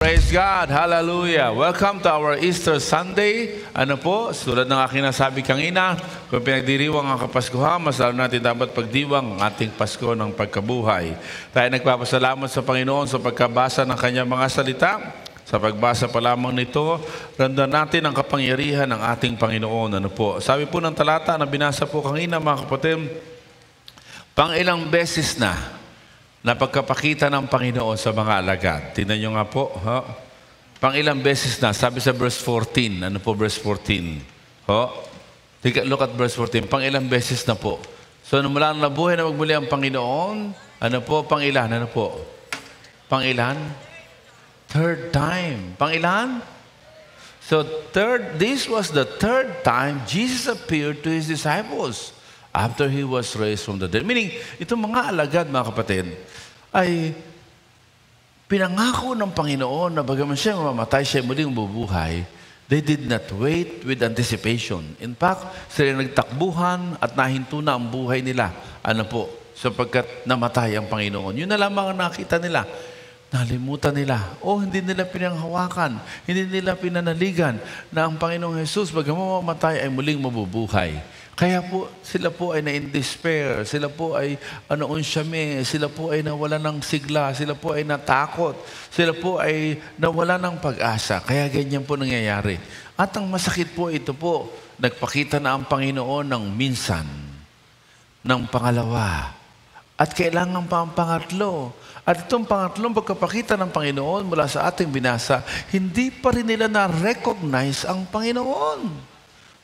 Praise God! Hallelujah! Welcome to our Easter Sunday. Ano po, tulad ng aking nasabi kanina, kung pinagdiriwang ang Kapaskuhan, mas lalo natin dapat pagdiwang ang ating Pasko ng pagkabuhay. Tayo nagpapasalamat sa Panginoon sa pagkabasa ng Kanyang mga salita. Sa pagbasa pa lamang nito, ramdam natin ang kapangyarihan ng ating Panginoon. Ano po? Sabi po ng talata na binasa po kanina, mga kapatid, pang-ilang beses na pagkapakita ng Panginoon sa mga alagad. Tingnan nyo nga po. Pang-ilang beses na. Sabi sa verse 14. Ano po verse 14? Look at verse 14. Pang-ilang beses na po. So, mula na nabuhay na magmuli ang Panginoon, ano po? Pang-ilan? Ano po? Pang-ilan? Third time. Pang-ilan? So, this was the third time Jesus appeared to His disciples after He was raised from the dead. Meaning, itong mga alagad, mga kapatid, ay pinangako ng Panginoon na bagaman siya mamamatay, siya muling bubuhay. They did not wait with anticipation. In fact, sila nagtakbuhan at nahinto na ang buhay nila. Ano po? Sapagkat namatay ang Panginoon. Yun na lamang ang nakita nila. Nalimutan nila. Hindi nila pinanghawakan. Hindi nila pinanaligan na ang Panginoong Jesus, bagaman mamamatay, ay muling mabubuhay. Kaya po, sila po ay na-in-despair, sila po ay unsyame, sila po ay nawala ng sigla, sila po ay natakot, sila po ay nawala ng pag-asa. Kaya ganyan po nangyayari. At ang masakit po ito po, nagpakita na ang Panginoon ng minsan, ng pangalawa, at kailangan pa ang pangatlo. At itong pangatlong pagkapakita ng Panginoon mula sa ating binasa, hindi pa rin nila na-recognize ang Panginoon.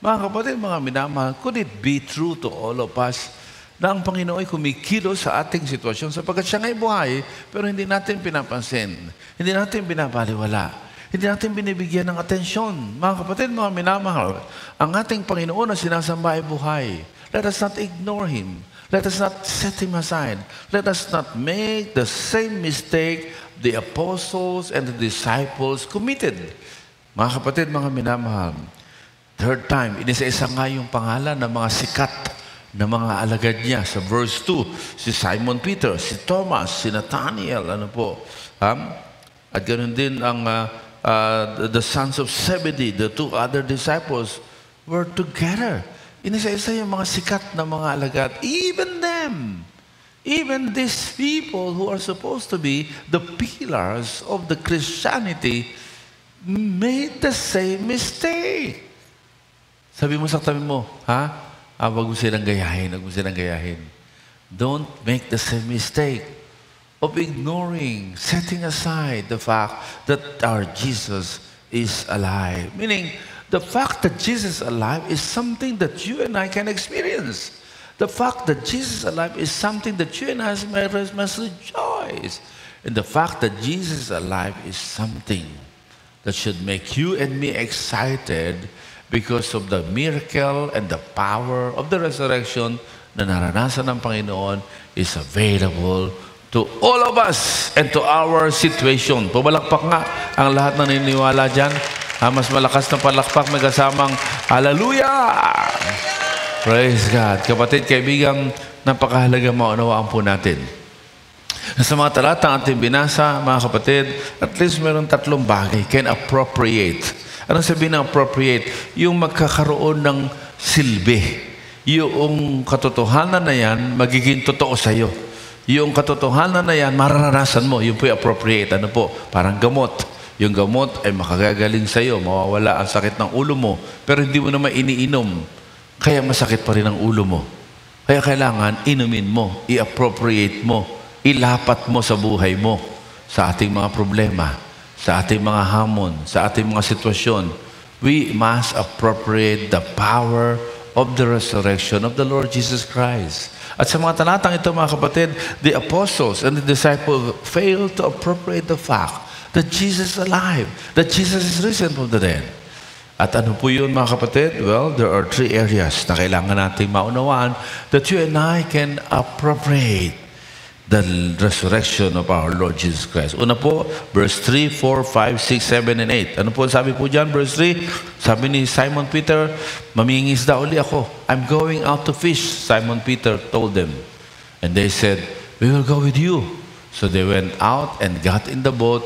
Mga kapatid, mga minamahal, could it be true to all of us na ang Panginoon ay kumikilos sa ating sitwasyon sapagkat siya nga'y buhay, pero hindi natin pinapansin, hindi natin binabaliwala, hindi natin binibigyan ng atensyon. Mga kapatid, mga minamahal, ang ating Panginoon na sinasamba ay buhay. Let us not ignore Him. Let us not set Him aside. Let us not make the same mistake the apostles and the disciples committed. Mga kapatid, mga minamahal, third time, inisa-isa nga yung pangalan ng mga sikat na mga alagad niya. Sa verse 2, si Simon Peter, si Thomas, si Nathaniel, at ganoon din ang the sons of Zebedee, the two other disciples, were together. Inisa-isa yung mga sikat na mga alagad. Even them, even these people who are supposed to be the pillars of the Christianity, made the same mistake. Sabi mo sa tabi mo, wag mo silang gayahin, wag mo silang gayahin. Don't make the same mistake of ignoring, setting aside the fact that our Jesus is alive. Meaning, the fact that Jesus is alive is something that you and I can experience. The fact that Jesus is alive is something that you and I must rejoice. And the fact that Jesus is alive is something that should make you and me excited because of the miracle and the power of the resurrection na naranasan ng Panginoon is available to all of us and to our situation. Pumalakpak nga ang lahat na naniniwala dyan. Mas malakas na palakpak may kasamang hallelujah! Praise God. Kapatid, kaibigan, napakahalaga maunawaan po natin. Sa mga talata ating binasa, mga kapatid, at least meron tatlong bagay. Can appropriate. Anong sabihin ng appropriate? Yung magkakaroon ng silbi. Yung katotohanan na yan, magiging totoo sa'yo. Yung katotohanan na yan, mararanasan mo. Yung po yung appropriate. Ano po? Parang gamot. Yung gamot ay makagagaling sa'yo. Mawawala ang sakit ng ulo mo. Pero hindi mo naman iniinom. Kaya masakit pa rin ang ulo mo. Kaya kailangan inumin mo, i-appropriate mo, ilapat mo sa buhay mo, sa ating mga problema, sa ating mga hamon, sa ating mga sitwasyon. We must appropriate the power of the resurrection of the Lord Jesus Christ. At sa mga talatang ito, mga kapatid, the apostles and the disciples failed to appropriate the fact that Jesus is alive, that Jesus is risen from the dead. At ano po yun, mga kapatid? Well, there are three areas na kailangan nating maunawaan that you and I can appropriate the resurrection of our Lord Jesus Christ. Una po, verse 3, 4, 5, 6, 7, and 8. Ano po sabi po dyan? Verse 3, sabi ni Simon Peter, mamingisda uli ako. I'm going out to fish, Simon Peter told them. And they said, we will go with you. So they went out and got in the boat,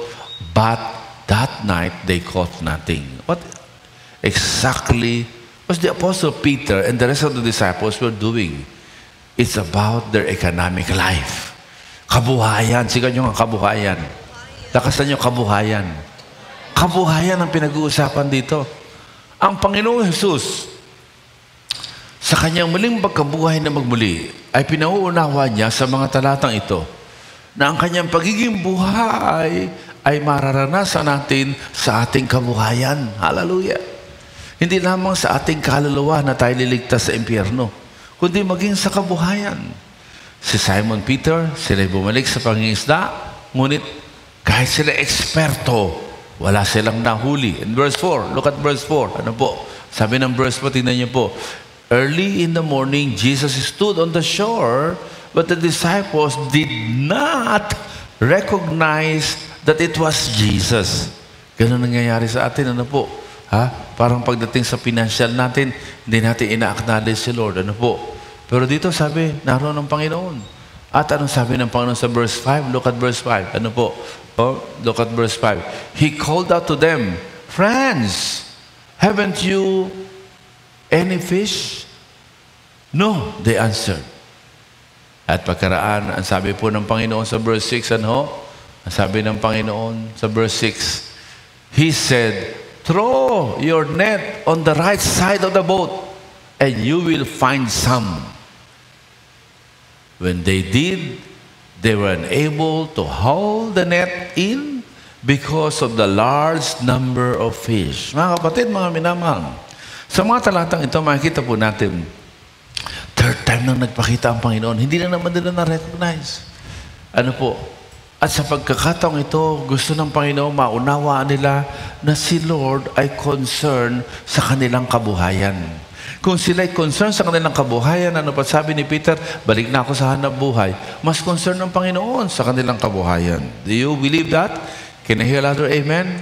but that night they caught nothing. What exactly was the Apostle Peter and the rest of the disciples were doing? It's about their economic life. Kabuhayan. Sigaw nyo ang kabuhayan. Lakasan nyo kabuhayan. Kabuhayan ang pinag-uusapan dito. Ang Panginoong Jesus, sa kanyang muling pagkabuhay na magmuli, ay pinauunawa niya sa mga talatang ito na ang kanyang pagiging buhay ay mararanasan natin sa ating kabuhayan. Hallelujah! Hindi lamang sa ating kaluluwa na tayo liligtas sa impyerno, kundi maging sa kabuhayan. Si Simon Peter, sila'y bumalik sa pangingisda, ngunit kahit sila eksperto, wala silang nahuli. In verse 4, look at verse 4. Ano po? Sabi ng verse 4, tingnan niyo po. Early in the morning, Jesus stood on the shore, but the disciples did not recognize that it was Jesus. Ganun nangyayari sa atin, ano po? Parang pagdating sa financial natin, hindi natin ina-acknowledge si Lord, ano po? Pero dito sabi, naroon ang Panginoon. At anong sabi ng Panginoon sa verse 5? Look at verse 5. Ano po? Look at verse 5. He called out to them, "Friends, haven't you any fish?" "No," they answered. At pagkaraan, ang sabi po ng Panginoon sa verse 6, ano? Ang sabi ng Panginoon sa verse 6, He said, "Throw your net on the right side of the boat, and you will find some." When they did, they were unable to haul the net in because of the large number of fish. Mga kapatid, mga minamahal, sa mga talatang ito, makikita po natin, third time nang nagpakita ang Panginoon, hindi na naman nila na-recognize. Ano po? At sa pagkakataong ito, gusto ng Panginoon maunawaan nila na si Lord ay concerned sa kanilang kabuhayan. Kung sila ay concerned sa kanilang kabuhayan, ano pa sabi ni Peter, balik na ako sa hanap buhay, mas concerned ng Panginoon sa kanilang kabuhayan. Do you believe that? Can I hear louder amen?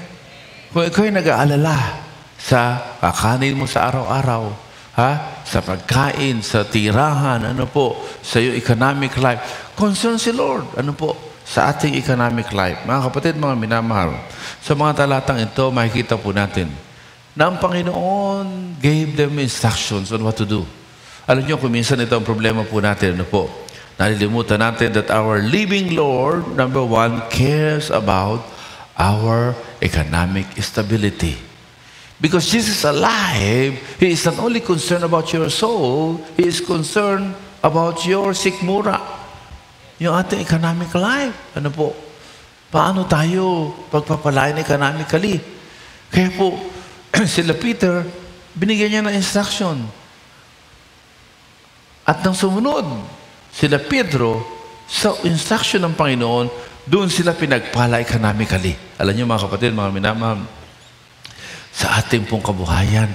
Kung ikaw ay nag-aalala sa kakanin mo sa araw-araw, sa pagkain, sa tirahan, ano po, sa iyong economic life, concern si Lord, ano po, sa ating economic life. Mga kapatid, mga minamahal, sa mga talatang ito, makikita po natin na ang Panginoon gave them instructions on what to do. Alam niyo, kung minsan ito ang problema po natin, ano po, nalilimutan natin that our living Lord, number one, cares about our economic stability. Because Jesus is alive, He is not only concerned about your soul, He is concerned about your sikmura, yung ating economic life. Ano po? Paano tayo pagpapalain economically? Kaya po, sila Peter, binigyan niya ng instruction. At nang sumunod, sila Pedro, sa instruction ng Panginoon, doon sila pinagpala economically. Alam niyo mga kapatid, mga minamahal, sa ating pong kabuhayan,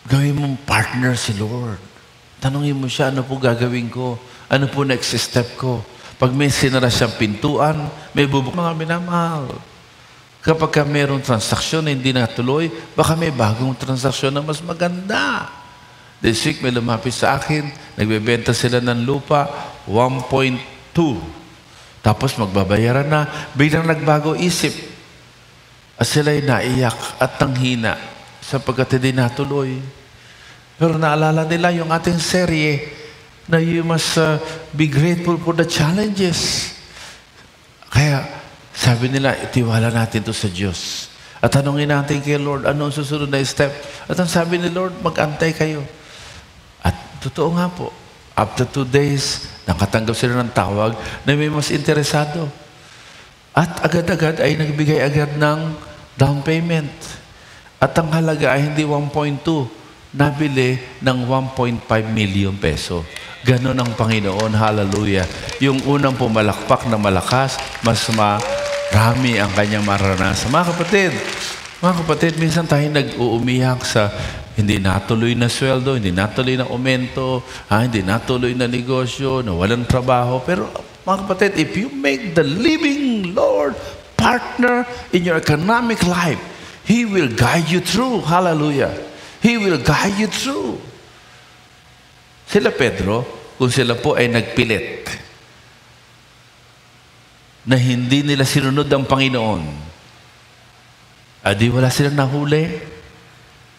gawin mong partner si Lord. Tanungin mo siya, ano po gagawin ko? Ano po next step ko? Pag may sinara siyang pintuan, may bubuk, mga minamahal. Kapag mayroong transaksyon na hindi natuloy, baka may bagong transaksyon na mas maganda. This week may lumapit sa akin, nagbebenta sila ng lupa, 1.2. Tapos magbabayaran na, biglang nagbago isip. At sila'y naiyak at nanghina sapagkat hindi natuloy. Pero naalala nila yung ating serye na you must be grateful for the challenges. Kaya, sabi nila, itiwala natin to sa Diyos. At tanungin natin kay Lord, ano ang susunod na step? At ang sabi ni Lord, mag-antay kayo. At totoo nga po, after 2 days, nakatanggap sila ng tawag na may mas interesado. At agad-agad ay nagbigay agad ng down payment. At ang halaga ay hindi 1.2, nabili ng 1.5 million peso. Ganon ang Panginoon, hallelujah. Yung unang pumalakpak na malakas, mas marami ang kanyang maranasan. Mga kapatid, minsan tayo nag-uumiyak sa hindi natuloy na sweldo, hindi natuloy na aumento, hindi natuloy na negosyo, na walang trabaho. Pero mga kapatid, if you make the living Lord partner in your economic life, He will guide you through. Hallelujah. He will guide you through. Sila Pedro, kung sila po ay nagpilit na hindi nila sinunod ang Panginoon, Di wala silang nahuli.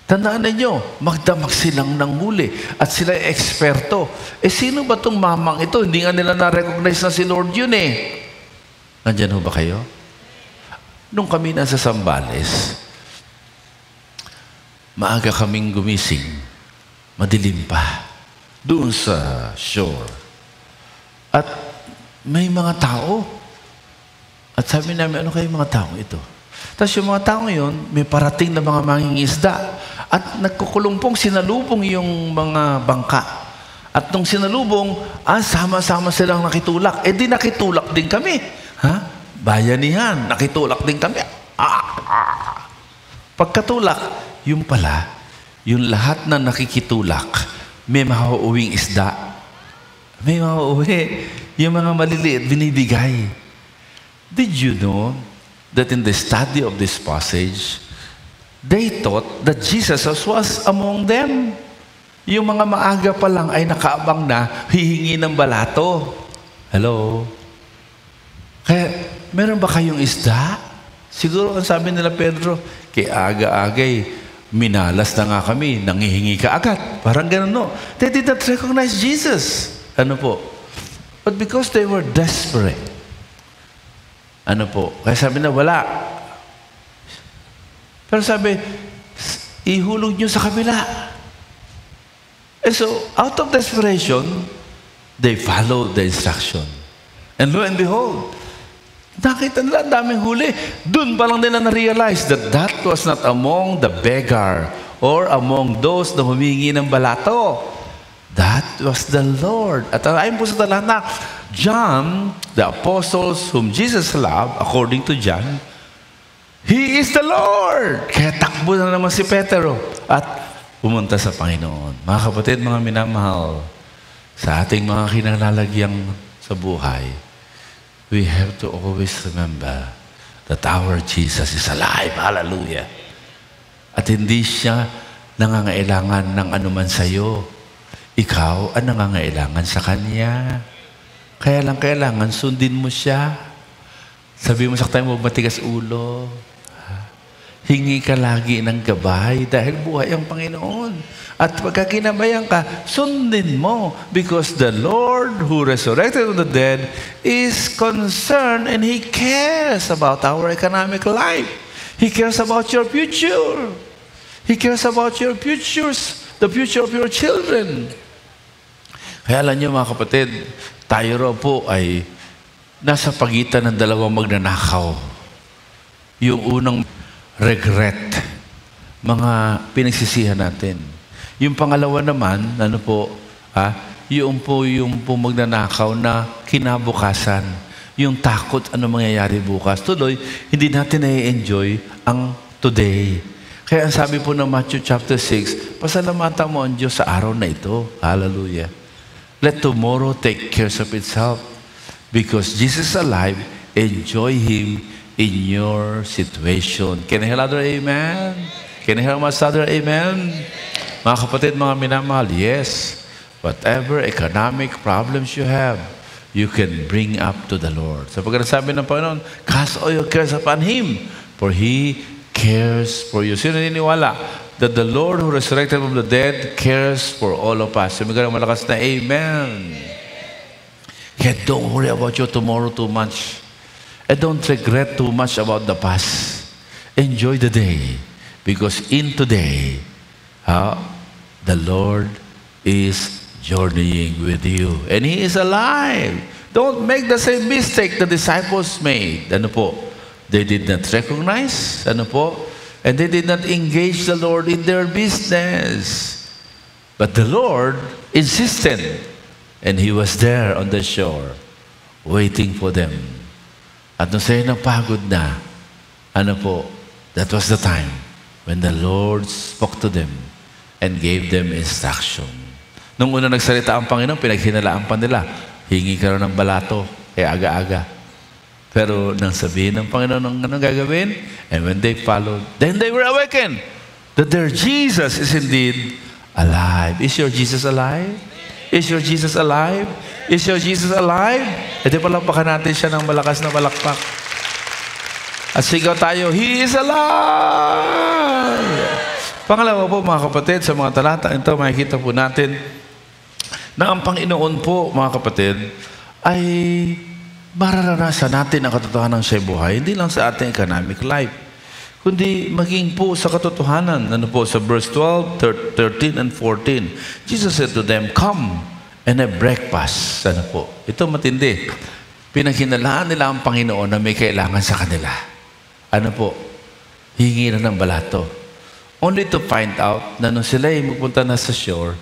Tandaan ninyo, magdamag silang ng huli at sila ay eksperto. Sino ba itong mamang ito? Hindi nga nila na-recognize na si Lord yun eh. Nandyan ho ba kayo? Nung kami nasa Zambales, maaga kaming gumising, madilim pa, doon sa shore. At may mga tao. At sabi namin, ano kayo mga tao ito? Tapos yung mga tao yun, may parating na mga mangingisda. At nagkukulong pong sinalubong yung mga bangka. At nung sinalubong, sama-sama silang nakitulak. Di nakitulak din kami. Bayanihan, nakitulak din kami. Pagkatulak, yung pala, yung lahat na nakikitulak, may mauuwing isda. May mauuwi. Yung mga maliliit, binibigay. Did you know that in the study of this passage, they thought that Jesus was among them? Yung mga maaga pa lang ay nakaabang na, hihingi ng balato. Hello? Kaya, meron ba kayong isda? Siguro ang sabi nila Pedro, kaya aga-agay, minalas na nga kami, nangihingi ka agad. Parang ganun, no? They did not recognize Jesus. Ano po? But because they were desperate, ano po? Kaya sabi na, wala. Pero sabi, ihulog nyo sa kabila. So, out of desperation, they followed the instruction. And lo and behold, nakita nila ang daming huli. Doon pa lang nila na-realize that that was not among the beggar or among those na humingi ng balato. That was the Lord. At ayon po sa talata, John, the apostles whom Jesus loved, according to John, He is the Lord. Kaya takbo na naman si Petero at pumunta sa Panginoon. Mga kapatid, mga minamahal, sa ating mga kinalalagyang sa buhay, we have to always remember that our Jesus is alive. Hallelujah. At hindi siya nangangailangan ng anuman sa iyo. Ikaw ang nangangailangan sa Kanya. Kaya lang kailangan sundin mo siya. Sabi mo sa tayo, huwag matigas ulo. Hingi ka lagi ng gabay dahil buhay ang Panginoon. At pagka kinabayan ka, sundin mo because the Lord who resurrected from the dead is concerned and He cares about our economic life. He cares about your future. He cares about your futures, the future of your children. Kaya alam niyo mga kapatid, tayo raw po ay nasa pagitan ng dalawang magnanakaw. Yung unang regret, mga pinagsisihan natin. Yung pangalawa naman, ano po, yung magnanakaw na kinabukasan, yung takot ano mangyayari bukas. Tuloy, hindi natin na-enjoy ang today. Kaya ang sabi po ng Matthew chapter 6, pasalamatan mo ang Diyos sa araw na ito. Hallelujah. Let tomorrow take care of itself. Because Jesus is alive, enjoy Him in your situation. Can I hear another amen? Can I hear much other amen? Mga kapatid, mga minamahal, yes. Whatever economic problems you have, you can bring up to the Lord. Sapagkat sabi ng Panginoon, cast all your cares upon Him, for He cares for you. Sino niniwala that the Lord who resurrected from the dead cares for all of us? Sumigay ng malakas na amen. Kaya don't worry about your tomorrow too much. And don't regret too much about the past. Enjoy the day. Because in today, the Lord is journeying with you. And He is alive. Don't make the same mistake the disciples made. Ano po? They did not recognize. Ano po? And they did not engage the Lord in their business. But the Lord insisted. And He was there on the shore, waiting for them. At nung sa'yo napagod na, ano po, that was the time when the Lord spoke to them and gave them instruction. Nung una nagsalita ang Panginoon, pinaghinalaan pa nila, hingi ka rin ng balato, aga-aga. Pero nang sabihin ng Panginoon anong gagawin, and when they followed, then they were awakened that their Jesus is indeed alive. Is your Jesus alive? Is your Jesus alive? Is your Jesus alive? E di palampakan natin siya ng malakas na palakpak. At sigaw tayo, He is alive! Pangalawa po mga kapatid, sa mga talata ito, makikita po natin na ang Panginoon po, mga kapatid, ay mararanasan natin ang katotohanan sa buhay, hindi lang sa ating economic life, kundi maging po sa katotohanan. Ano po, sa verse 12, 13, and 14, Jesus said to them, come and have breakfast. Ano po? Ito matindi. Pinaghinalaan nila ang Panginoon na may kailangan sa kanila. Ano po? Hingi na ng balato. Only to find out na nung sila ay magpunta na sa shore,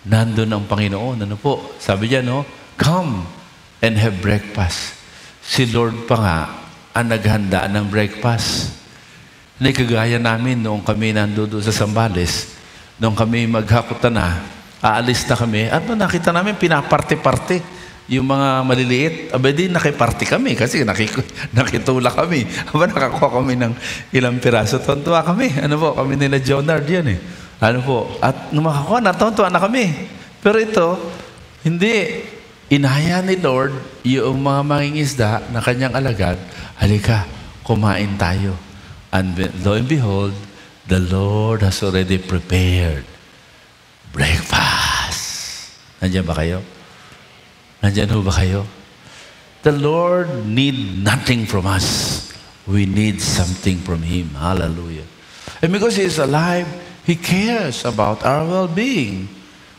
nandun ang Panginoon. Ano po? Sabi niya, no? Come and have breakfast. Si Lord pa nga ang naghanda ng breakfast. Hindi kagaya namin noong kami nandoon sa Zambales, noong kami maghakutan na, aalis na kami, at nakita namin pinaparte-parte yung mga maliliit. Aba di nakiparte kami kasi nakitula kami. Aba nakakuha kami ng ilang piraso. Tontuwa kami. Ano po, kami nila Jonard yan eh. Ano po, at nung makakuha, natontuwa na kami. Pero ito, hindi. Inaya ni Lord yung mga mangingisda na kanyang alagad, halika, kumain tayo. And lo and behold, the Lord has already prepared breakfast. Nandiyan ba kayo? Nandiyan ho ba kayo? The Lord need nothing from us. We need something from Him. Hallelujah. And because He is alive, He cares about our well-being.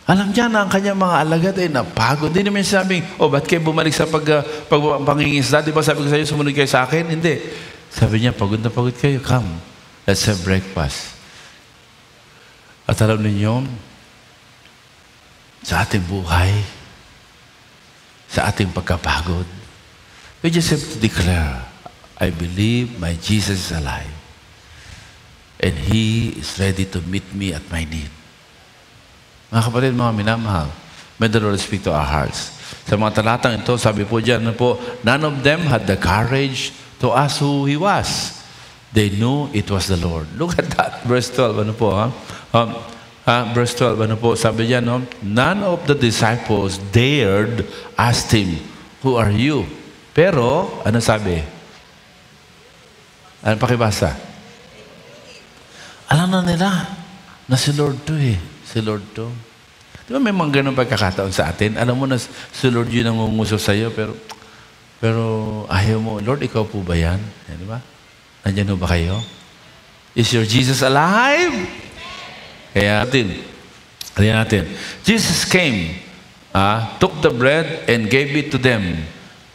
Alam niya na ang kanyang mga alagad ay napagod. Hindi naman sabing, ba't kayo bumalik sa pangingisda? Di ba sabi ko sa inyo, sumunod kayo sa akin? Hindi. Sabi niya, pagod na pagod kayo. Come, let's have breakfast. At alam ninyo, sa ating buhay, sa ating pagkapagod, we just have to declare, I believe my Jesus is alive. And He is ready to meet me at my need. Mga kapatid, mga minamahal, may the Lord speak to our hearts. Sa mga talatang ito, sabi po dyan, none of them had the courage to ask who He was. They knew it was the Lord. Look at that. Verse 12, verse 12, sabi dyan, none of the disciples dared ask Him, who are you? Pero, ano sabi? Ano pakibasa? Alam na nila na si Lord to eh. Si Lord to. Di ba may mga ganun pagkakataon sa atin? Alam mo na si Lord yun ang ngungusap sa iyo, pero ayaw mo, Lord, ikaw po ba yan? Di ba? Nandiyan ho ba kayo? Is your Jesus alive? Kaya natin. Jesus came, took the bread and gave it to them,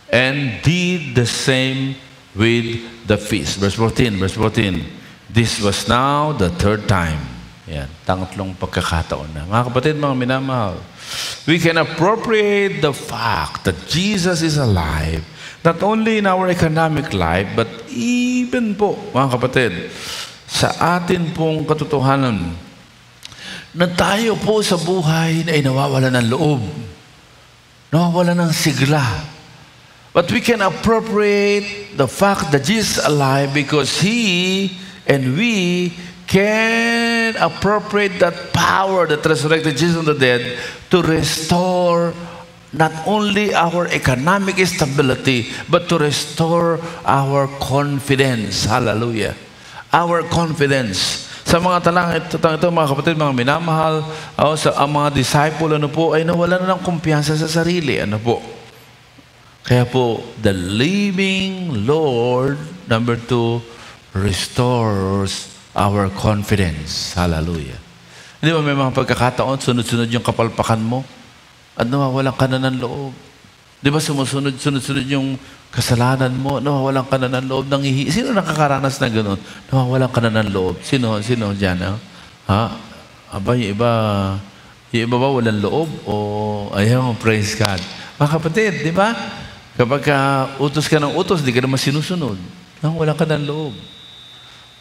and did the same with the fish. Verse 14. This was now the third time. Yan, tangatlong pagkakataon na. Mga kapatid, mga minamahal, we can appropriate the fact that Jesus is alive, not only in our economic life, but even po, mga kapatid, sa atin pong katotohanan, na tayo po sa buhay ay nawawala ng loob, nawawala ng sigla. But we can appropriate the fact that Jesus is alive because He and we can appropriate that power that resurrected Jesus from the dead to restore not only our economic stability, but to restore our confidence. Hallelujah. Our confidence. Sa mga talang ito, mga kapatid, mga minamahal, ang mga disciple, ay nawala na ng kumpiyansa sa sarili. Kaya po, the living Lord, number 2, restores our confidence. Hallelujah. Hindi ba may mga pagkakataon, sunod-sunod yung kapalpakan mo, at nawawalan ka na ng loob. Di ba sunod-sunod yung kasalanan mo, nawawalan ka na ng loob ng Sino nakakaranas na gano'n? Nawawalan ka na ng loob. Sino dyan? Aba, yung iba ba walang loob? O ayaw, praise God. Mga kapatid, di ba? Kapag utos ka ng utos, di ka naman sinusunod. Nawawalan ka ng loob.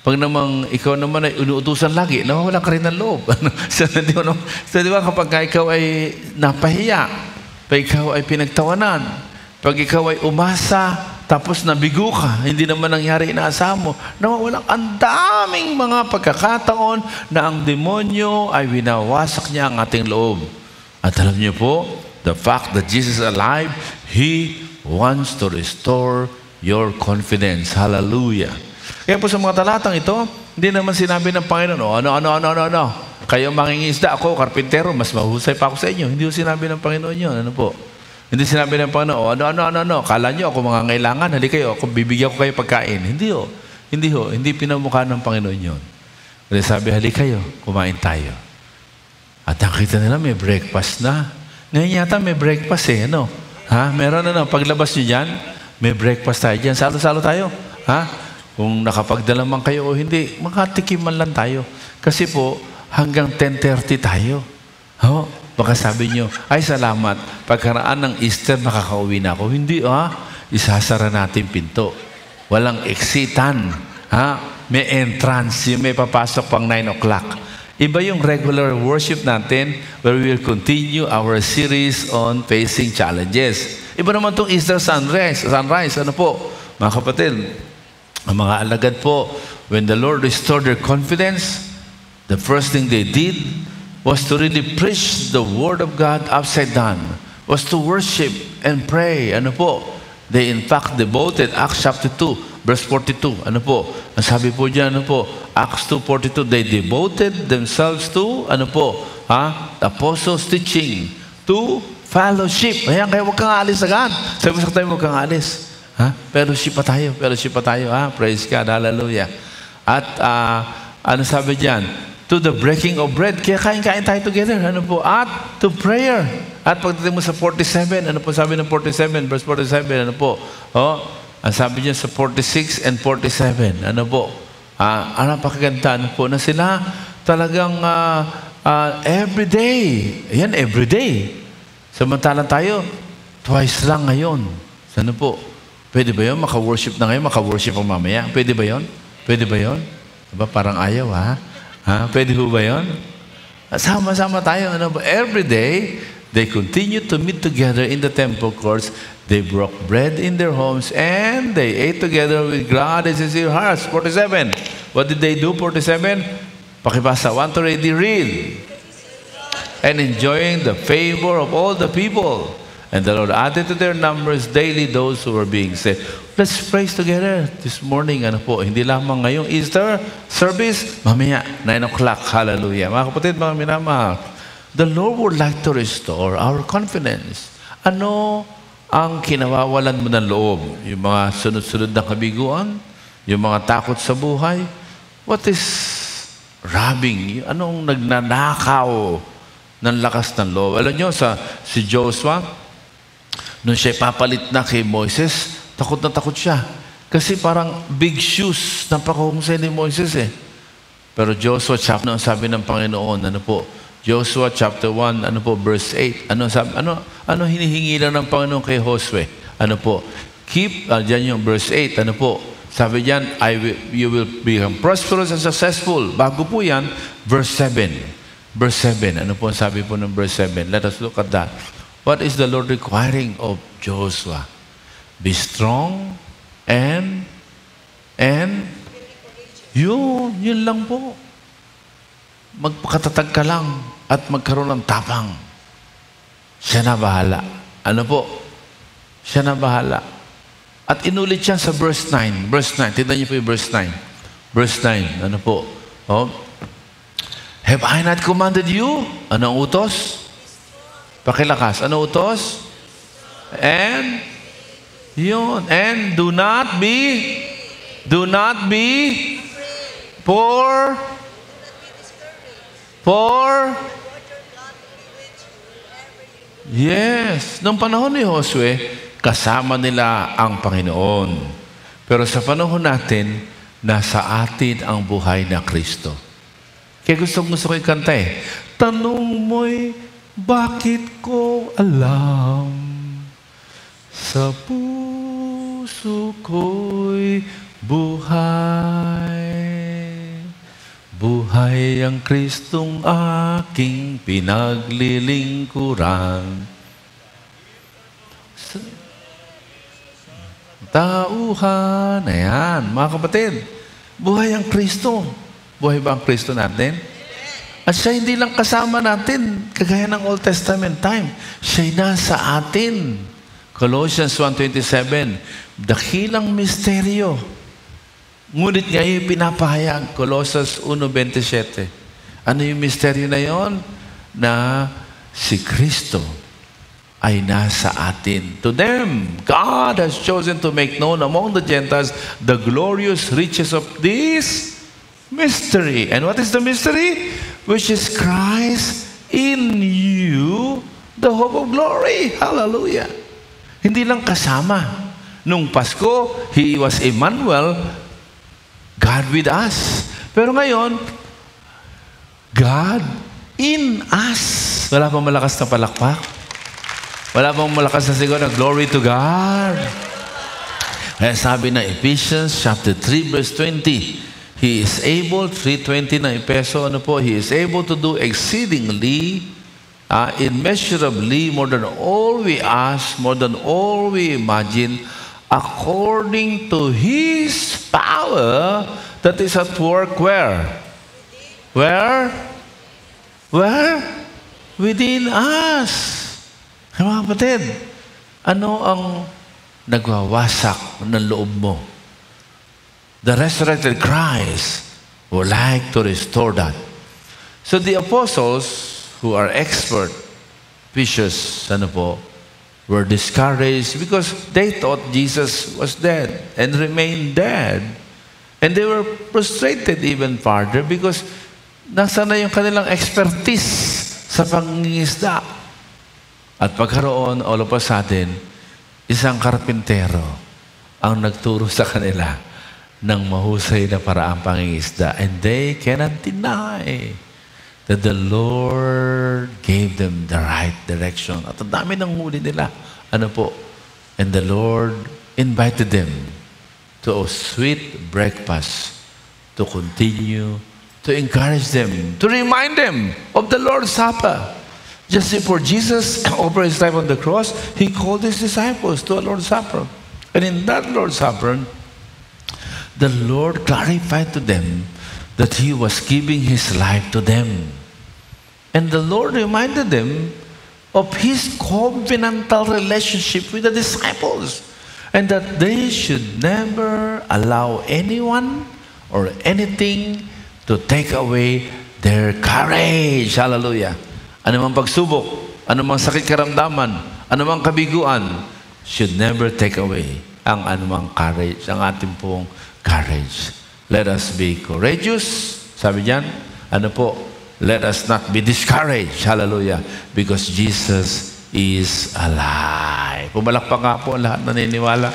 Pag namang ikaw naman ay inuutusan lagi, nawawalan ka rin ng loob. So, di ba kapag ikaw ay napahiya, pag ikaw ay pinagtawanan, pag ikaw ay umasa, tapos nabigo ka, hindi naman nangyari inaasahan mo, nawawalan ang daming mga pagkakataon na ang demonyo ay winawasak niya ang ating loob. At alam niyo po, the fact that Jesus is alive, He wants to restore your confidence. Hallelujah. Kaya po sa mga talatang ito, hindi naman sinabi ng Panginoon, ano. Kayo mangingisda, ako, karpintero, mas mahusay pa ako sa inyo. Hindi po sinabi ng Panginoon yun. Ano po? Hindi sinabi ng Panginoon, ano. Kala nyo ako mga ngailangan, hali kayo, ako bibigyan ko kayo pagkain. Hindi ho. Hindi pinamukha ng Panginoon yun. Kasi sabi, hali kayo, kumain tayo. At nakita nila may breakfast na. Ngayon yata may breakfast ano? Ha? Meron paglabas nyo dyan, may breakfast tayo dyan. Salo-salo tayo. Ha? Kung nakapagdala man kayo o hindi, makatikim man lang tayo. Kasi po, hanggang 10:30 tayo. Oh, baka sabi nyo, ay salamat, pagkaraan ng Easter nakakauwi na ako. Hindi isasara natin pinto. Walang exitan. May entrance, may papasok pang 9 o'clock. Iba yung regular worship natin where we will continue our series on facing challenges. Iba naman itong Easter sunrise. Ano po, mga kapatid, ang mga alagad po, when the Lord restored their confidence, the first thing they did was to really preach the Word of God upside down, was to worship and pray. Ano po? They in fact devoted, Acts chapter 2, verse 42. Ano po? Ang sabi po dyan, ano po? Acts 2:42, they devoted themselves to, ano po? The apostles' teaching, to fellowship. Ayan, kaya huwag kang aalis agad. Sabi sa tayo, huwag kang aalis. Fellowship pa tayo. Praise God, hallelujah. At ano sabi dyan? To the breaking of bread. Kaya kain-kain tayo together. Ano po? At to prayer. At pagdating mo sa 47, ano po sabi ng 47, verse 47, ano po? Ang sabi dyan sa 46 and 47, ano po? Napakaganda, ano po? Na sila talagang everyday. Ayan, everyday. Samantalang tayo, twice lang ngayon. Ano po? Pwede ba yun? Maka-worship na ngayon, maka-worship ang mamaya. Pwede ba yun? Diba? Parang ayaw, Pwede ba yun? Sama-sama tayo. Ano ba? Every day, they continue to meet together in the temple courts. They broke bread in their homes and they ate together with glad and sincere hearts. 47. What did they do, 47? Pakibasa. 1 to ready, read. And enjoying the favor of all the people. And the Lord added to their numbers daily those who were being saved. Let's praise together this morning. Ano po, hindi lamang ngayong Easter service, mamaya, 9 o'clock. Hallelujah. Mga kapatid, mga minamahal, the Lord would like to restore our confidence. Ano ang kinawawalan mo ng loob? Yung mga sunod-sunod na kabiguan? Yung mga takot sa buhay? What is robbing? Anong nagnanakaw ng lakas ng loob? Alam nyo, si Joshua, nung siya papalit na kay Moses, takot na takot siya. Kasi parang big shoes na pakahusay ni Moses Pero Joshua chapter, ano sabi ng Panginoon, ano po? Joshua chapter 1, ano po, verse 8. Ano hinihingi lang ng Panginoon kay Josue? Ano po? Diyan yung verse 8, ano po? Sabi diyan, you will become prosperous and successful. Bago po yan, verse 7. Verse 7, ano po sabi po ng verse 7? Let us look at that. What is the Lord requiring of Joshua? Be strong and yun lang po. Magpakatatag ka lang at magkaroon ng tapang. Siya na bahala. Ano po? Siya na bahala. At inulit siya sa verse 9. Verse 9. Tignan niyo po yung verse 9. Verse 9. Ano po? Have I not commanded you? Ano ang utos? Pakilakas. Ano utos? And do not be Yes. Noong panahon ni Josue, kasama nila ang Panginoon. Pero sa panahon natin, nasa atin ang buhay na Kristo. Kaya gusto ko ikanta Tanong mo'y, bakit ko alam? Sa puso ko'y buhay. Buhay ang Kristong aking pinaglilingkuran. Tauhan. Ayan, mga kapatid. Buhay ang Kristo. Buhay ba ang Kristo natin? At siya hindi lang kasama natin, kagaya ng Old Testament time. Siya'y nasa atin. Colossians 1:27, dakilang misteryo Ngunit ngayon pinapahayag, Colossus 1:27. Ano yung misteryo na yon? Na si Kristo ay nasa atin. To them, God has chosen to make known among the Gentiles the glorious riches of this mystery. And what is the mystery? Which is Christ in you, the hope of glory. Hallelujah. Hindi lang kasama. Nung Pasko, He was Emmanuel, God with us. Pero ngayon, God in us. Wala pang malakas na palakpak? Wala pang malakas na siguro na glory to God? Kaya sabi na Ephesians chapter 3 verse 20, He is able, 3:20 na Epeso, He is able to do exceedingly, immeasurably, more than all we ask, more than all we imagine, according to His power that is at work where? Where? Where? Within us. Mga kapatid, ano ang nagwawasak ng loob mo? The resurrected Christ would like to restore that. So the apostles, who are expert fishers, were discouraged because they thought Jesus was dead and remained dead. And they were frustrated even further because nasa na yung kanilang expertise sa pangingisda. At pagkaroon, all of a sudden, isang karpintero ang nagturo sa kanila ng mahusay na paraang pangingisda. And they cannot deny that the Lord gave them the right direction. At ang dami ng huli nila. And the Lord invited them to a sweet breakfast to continue, to encourage them, to remind them of the Lord's Supper. Just before Jesus offered His life on the cross, He called His disciples to a Lord's Supper. And in that Lord's Supper, the Lord clarified to them that He was giving His life to them. And the Lord reminded them of His covenantal relationship with the disciples, and that they should never allow anyone or anything to take away their courage. Hallelujah. Anumang pagsubok, anumang sakit karamdaman, anumang kabiguan, should never take away ang anumang courage, ang ating pong courage. Let us be courageous. Sabi diyan, let us not be discouraged. Hallelujah. Because Jesus is alive. Pumalakpak nga po ang lahat na naniniwala.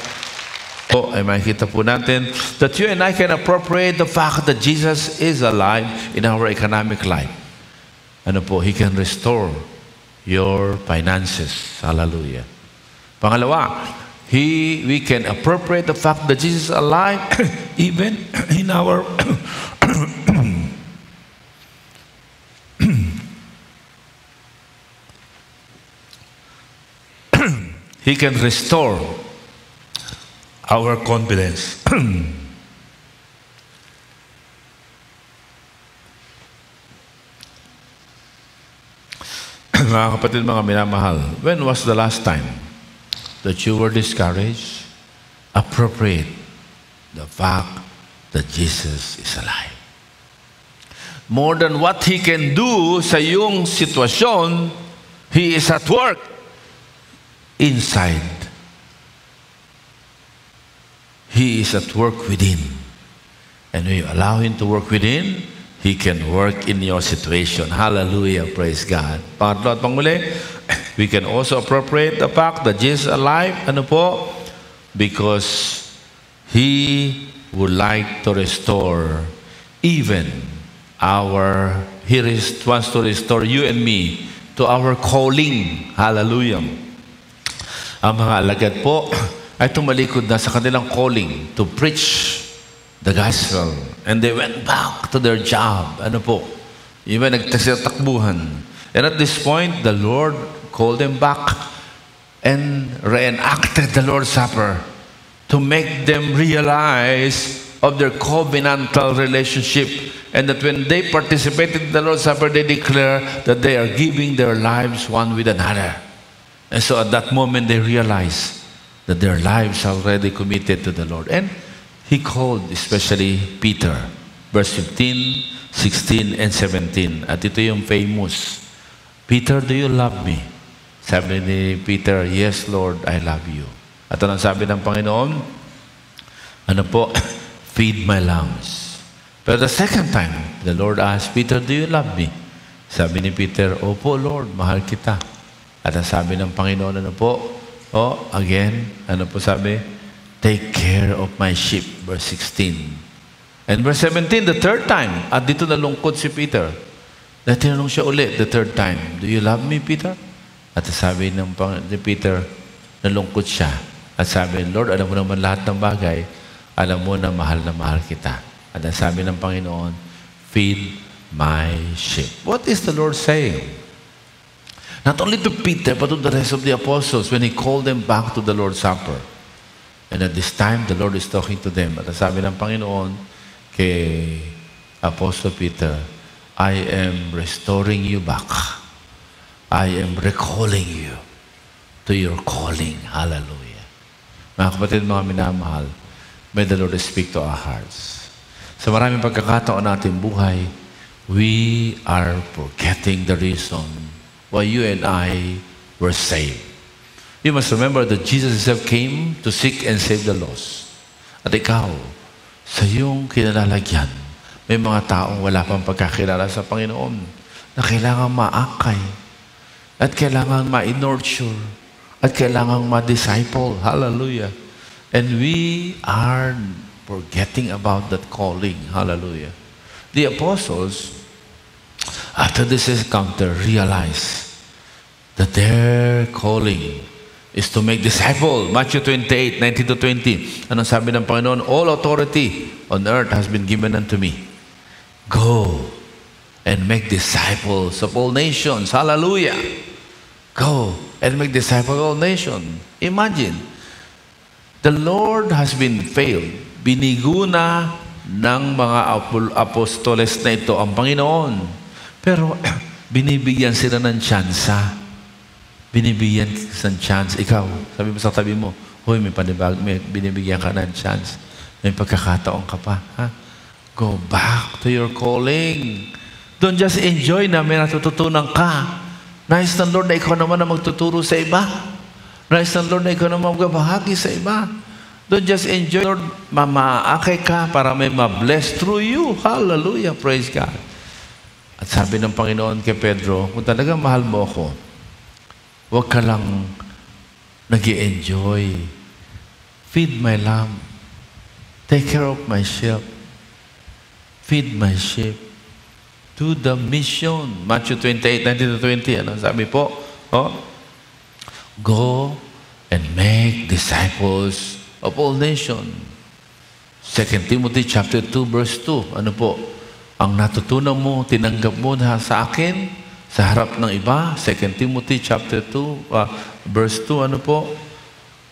Ay makikita po natin that you and I can appropriate the fact that Jesus is alive in our economic life. He can restore your finances. Hallelujah. Pangalawa, we can appropriate the fact that Jesus is alive even in our He can restore our confidence. Mga kapatid, mga minamahal, when was the last time that you were discouraged? Appropriate the fact that Jesus is alive. More than what He can do sa iyong sitwasyon, He is at work inside. He is at work within. And when you allow Him to work within, He can work in your situation. Hallelujah. Praise God. Pangatlo at panguli, we can also appropriate the fact that Jesus is alive. Because He would like to restore even He wants to restore you and me to our calling. Hallelujah. Ang mga alagad po ay tumalikod na sa kanilang calling to preach the gospel. And they went back to their job. Iba nagtakbuhan. And at this point, the Lord called them back and reenacted the Lord's Supper to make them realize of their covenantal relationship. And that when they participated in the Lord's Supper, they declare that they are giving their lives one with another. And so at that moment, they realize that their lives are already committed to the Lord. And He called especially Peter. Verse 15, 16, and 17. At ito yung famous. Peter, do you love me? Sabi ni Peter, yes, Lord, I love you. At anong sabi ng Panginoon? Ano po? Feed my lambs. Pero the second time, the Lord asked, Peter, do you love me? Sabi ni Peter, opo, Lord, mahal kita. At ang sabi ng Panginoon, ano po? Again, ano po sabi? Take care of my sheep. Verse 16. And verse 17, the third time, at dito nalungkot si Peter. Dahil tinanong siya ulit, the third time, do you love me, Peter? At sabi ni Peter, nalungkot siya. At sabi, Lord, alam mo naman lahat ng bagay. Alam mo na mahal kita. At sabi ng Panginoon, feed my sheep. What is the Lord saying? Not only to Peter, but to the rest of the apostles when He called them back to the Lord's Supper. And at this time, the Lord is talking to them. At sabi ng Panginoon kay Apostle Peter, I am restoring you back. I am recalling you to your calling. Hallelujah. Mga kapatid, mga minamahal, may the Lord speak to our hearts. Sa maraming pagkakataon natin buhay, we are forgetting the reason why you and I were saved. You must remember that Jesus Himself came to seek and save the lost. At ikaw, sa iyong kinalalagyan, may mga taong wala pang pagkakilala sa Panginoon na kailangan maakay at kailangan ma-nurture at kailangan ma-disciple. Hallelujah. And we are forgetting about that calling. Hallelujah. The apostles, after this encounter, realized that their calling is to make disciples. Matthew 28, 19-20. Anong sabi ng Panginoon? All authority on earth has been given unto me. Go and make disciples of all nations. Hallelujah. Go and make disciples of all nations. Imagine, the Lord has been failed. Binigo na ng mga apostoles na ito ang Panginoon. Pero binibigyan sila ng tsansa. Binibigyan ng chance. Ikaw, sabi mo sa tabi mo, hoy, may binibigyan ka ng chance. May pagkakataon ka pa. Ha? Go back to your calling. Don't just enjoy na may natututunan ka. Nais ng Lord na ikaw naman na magtuturo sa iba. Nais ng Lord na ikaw naman magbahagi sa iba. Don't just enjoy, Lord, mamaakay ka para may ma-bless through you. Hallelujah. Praise God. At sabi ng Panginoon kay Pedro, kung talagang mahal mo ako, huwag ka lang nag-i-enjoy. Feed my lamb. Take care of my sheep. Feed my sheep. To the mission. Matthew 28, 19-20. Ano sabi po? Go and make disciples of all nations. 2 Timothy chapter 2, verse 2. Ano po? Ang natutunan mo, tinanggap mo na sa akin, sa harap ng iba. 2 Timothy chapter 2, verse 2. Ano po?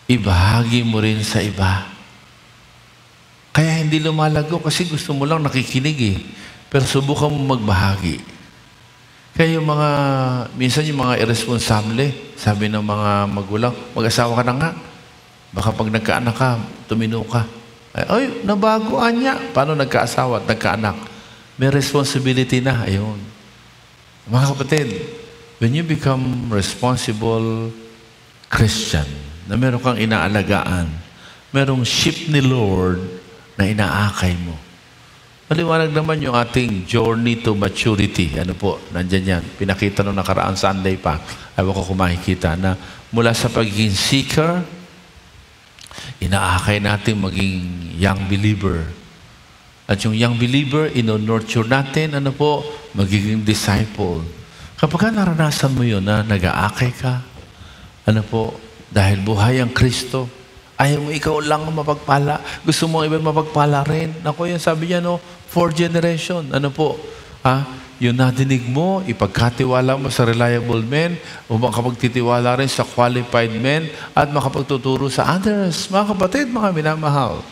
Ibahagi mo rin sa iba. Kaya hindi lumalago kasi gusto mo lang nakikinig eh. Pero subukan mo magbahagi. Kaya yung mga, minsan yung mga irresponsable, sabi ng mga magulang, mag-asawa ka na nga. Baka pag nagkaanak ka, tumino ka. Ay, nabagoan niya. Paano nagkaasawa at nagkaanak? May responsibility na. Ayun. Mga kapatid, when you become responsible Christian, na meron kang inaalagaan, merong sheep ni Lord na inaakay mo. Maliwanag naman yung ating journey to maturity. Ano po, nandyan yan. Pinakita nung nakaraang Sunday pa. Ayaw ko kumakikita na mula sa pagiging seeker, inaakay natin maging young believer. At yung young believer, ino-nurture natin, ano po, magiging disciple. Kapag naranasan mo yun na nag-aakay ka, ano po, dahil buhay ang Kristo, ayaw mo ikaw lang mapagpala. Gusto mo iba mapagpala rin. Ako yung sabi niya, no, 4 generation. Ano po? Yung nadinig mo, ipagkatiwala mo sa reliable men, o makapagtitiwala rin sa qualified men, at makapagtuturo sa others. Mga kapatid, mga minamahal.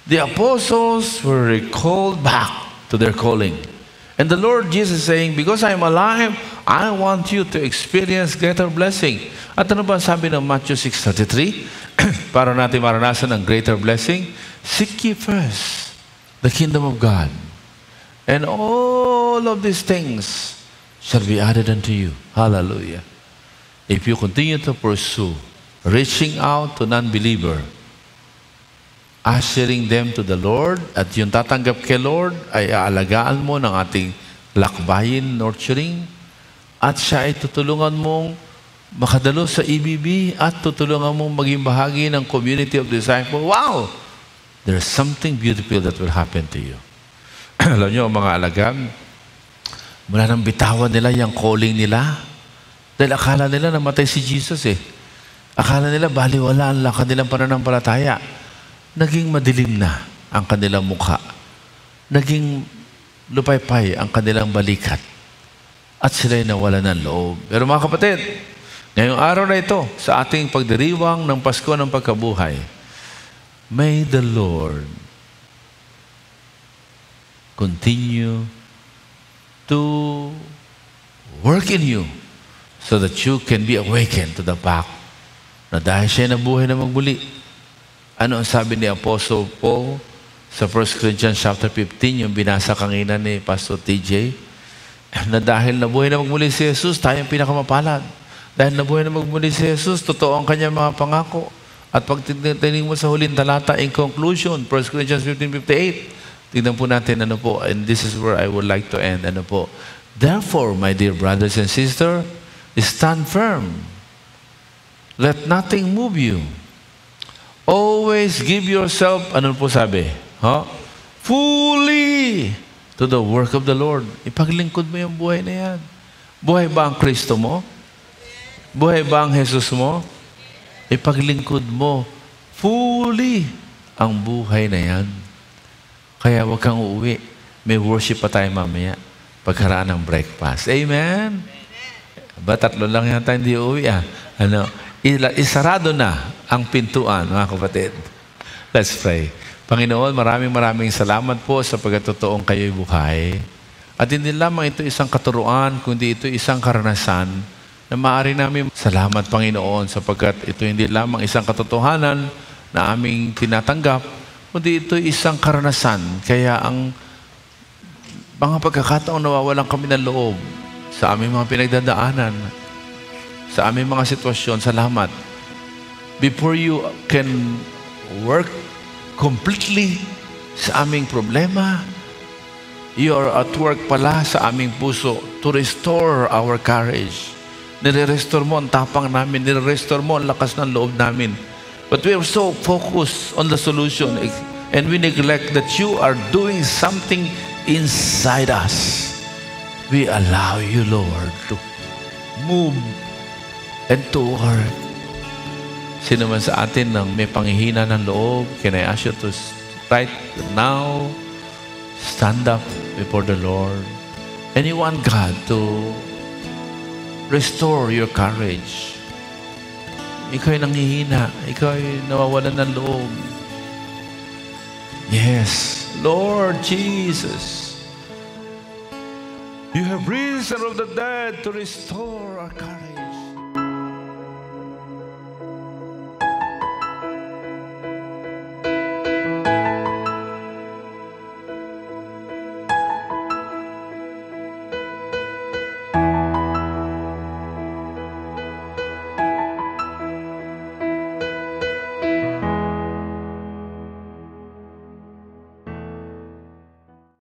The apostles were recalled back to their calling. And the Lord Jesus is saying, because I am alive, I want you to experience greater blessing. At ano ba sabi ng Matthew 6:33? Para natin maranasan ng greater blessing. Seek ye first the kingdom of God, and all of these things shall be added unto you. Hallelujah. If you continue to pursue, reaching out to non-believer, ushering them to the Lord, at yung tatanggap kay Lord ay aalagaan mo ng ating lakbayin, nurturing, at siya ay tutulungan mong makadalo sa EBB at tutulungan mong maging bahagi ng community of disciples. Wow! There's something beautiful that will happen to you. Alam nyo, mga alagad, mula nang bitawan nila yung calling nila, dahil akala nila namatay si Jesus eh. Akala nila baliwala ang kanilang pananampalataya. Naging madilim na ang kanilang mukha. Naging lupaypay ang kanilang balikat. At sila'y nawala ng loob. Pero mga kapatid, ngayong araw na ito, sa ating pagdiriwang ng Pasko ng Pagkabuhay, may the Lord continue to work in you so that you can be awakened to the fact na dahil siya nabuhay na magbuli. Ano ang sabi ni Apostle Paul sa 1 Corinthians chapter 15, yung binasa kanina ni Pastor TJ, na dahil nabuhay na magmuli si Jesus, tayong pinakamapalad. Dahil nabuhay na magmuli si Jesus, totoo ang kanyang mga pangako. At pag tinig mo sa huling talata, in conclusion, 1 Corinthians 15:58, tignan po natin ano po, and this is where I would like to end. Ano po? Therefore, my dear brothers and sisters, stand firm. Let nothing move you. Always give yourself, ano po sabi? Fully to the work of the Lord. Ipaglingkod mo yung buhay na yan. Buhay ba ang Kristo mo? Buhay ba ang Jesus mo? Ipaglingkod mo fully ang buhay na yan. Kaya huwag kang uuwi. May worship pa tayo mamaya pagkaraan ng breakfast. Amen? Ba, tatlo lang yata hindi uuwi isarado na ang pintuan, mga kapatid. Let's pray. Panginoon, maraming salamat po sa pagkatotoong kayo'y buhay. At hindi lamang ito isang katuruan, kundi ito isang karanasan na maaari namin salamat, Panginoon, sapagkat ito hindi lamang isang katotohanan na aming tinatanggap, kundi ito isang karanasan. Kaya ang mga pagkakataon nawawalan kami ng loob sa aming mga pinagdadaanan, sa aming mga sitwasyon, salamat. Before you can work completely sa aming problema, you are at work pala sa aming puso to restore our courage. Nire-restore mo ang tapang namin, nire-restore mo ang lakas ng loob namin. But we are so focused on the solution and we neglect that you are doing something inside us. We allow you, Lord, to move and to work. Sino man sa atin nang may panghihina ng loob, can I ask you to right now stand up before the Lord and you want God to restore your courage. Ikaw ay nanghihina. Ikaw ay nawawalan ng loob. Yes, Lord Jesus, you have risen from the dead to restore our courage.